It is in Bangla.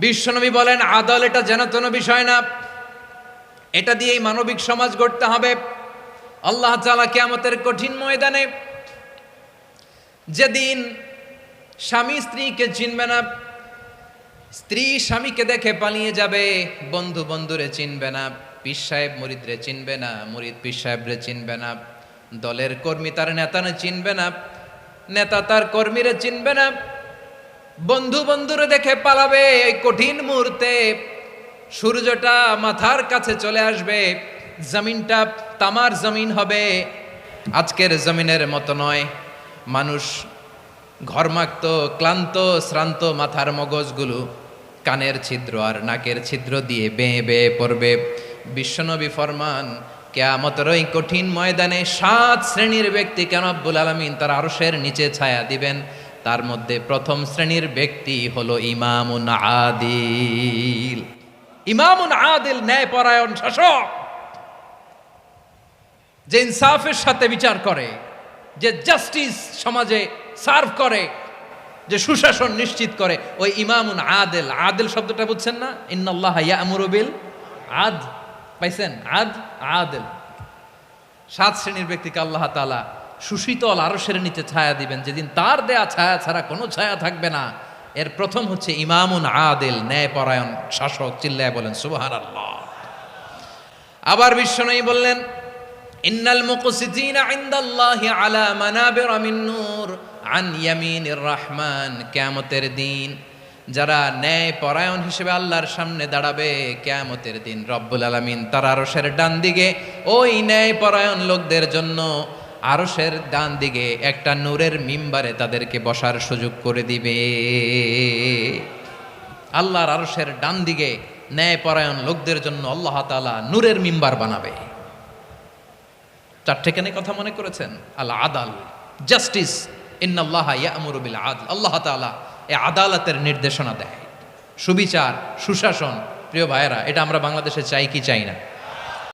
বিশ্বনবী বলেন আদল এটা যেন বিষয় না, এটা দিয়েই মানবিক সমাজ গড়তে হবে। আল্লাহ তাআলা কিয়ামতের কঠিন ময়দানে যেদিন স্বামী স্ত্রীকে চিনবে না, স্ত্রী স্বামীকে দেখে পালিয়ে যাবে, বন্ধু বন্ধুরে চিনবে না, পীর সাহেব মুরিদরে চিনবে না, মুরিদ পীর সাহেবরে চিনবে না, দলের কর্মী তার নেতারে চিনবে না, নেতা তার কর্মীরে চিনবে না, বন্ধু বন্ধুরে দেখে পালাবে। এই কঠিন মুহূর্তে সূর্যটা মাথার কাছে চলে আসবে, জমিনটা তামার জমিন হবে, আজকের জমিনের মতো নয়। মানুষ ঘর্মাক্ত, ক্লান্ত, শ্রান্ত মাথার মগজগুলো কানের ছিদ্র আর নাকের ছিদ্র দিয়ে বেয়ে বেয়ে পড়বে। বিশ্বনবী ফরমান কিয়ামতের ওই কঠিন ময়দানে 7 শ্রেণীর ব্যক্তিকে রব্বুল আলামিন তার আরশের নিচে ছায়া দিবেন। তার মধ্যে প্রথম শ্রেণীর ব্যক্তি হলো ইমামুন আদিল। ইমামুন আদিল, ন্যায়পরায়ণ শাসক, যে ইনসাফের সাথে বিচার করে, যে জাস্টিস সমাজে সার্ভ করে, যে সুশাসন নিশ্চিত করে, ওই ইমামুন আদিল। আদিল শব্দটা বুঝছেন না? ইন্নাল্লাহা ইয়া'মুরু বিল আদ, পাইছেন? আদিল। 7 শ্রেণীর ব্যক্তিকে আল্লাহ তাআলা সুশীতল আরশের নিচে ছায়া দিবেন, যেদিন তার দেয়া ছায়া ছাড়া কোনো ছায়া থাকবে না। এর প্রথম হচ্ছে ইমামুন আদিল, ন্যায়পরায়ণ শাসক। চিল্লায় বলেন সুবহানাল্লাহ। আবার বিশ্বনবী বললেন ইন্নাল মুকসিতিনা ইনদাল্লাহি আলা মানাবিরা মিন নূর আন ইয়ামিনির রহমান। কিয়ামতের দিন যারা ন্যায়পরায়ণ হিসেবে আল্লাহর সামনে দাঁড়াবে, কিয়ামতের দিন রব্বুল আলামিন তার আরশের ডান দিকে ওই ন্যায়পরায়ণ লোকদের জন্য আরশের ডান দিকে একটা নূরের মিম্বারে তাদেরকে বসার সুযোগ করে দিবে। আল্লাহর আরশের ডান দিকে ন্যায়পরায়ণ লোকদের জন্য আল্লাহ তাআলা নূরের মিম্বার বানাবে। 4টে কেন কথা মনে করেছেন? আল আদাল, জাস্টিস। ইন্নাল্লাহা ইয়া'মুরু বিল আদল। আল্লাহ তাআলা এই আদালতের নির্দেশনা দেয়, সুবিচার, সুশাসন। প্রিয় ভাইয়েরা, এটা আমরা বাংলাদেশে চাই কি চাই না?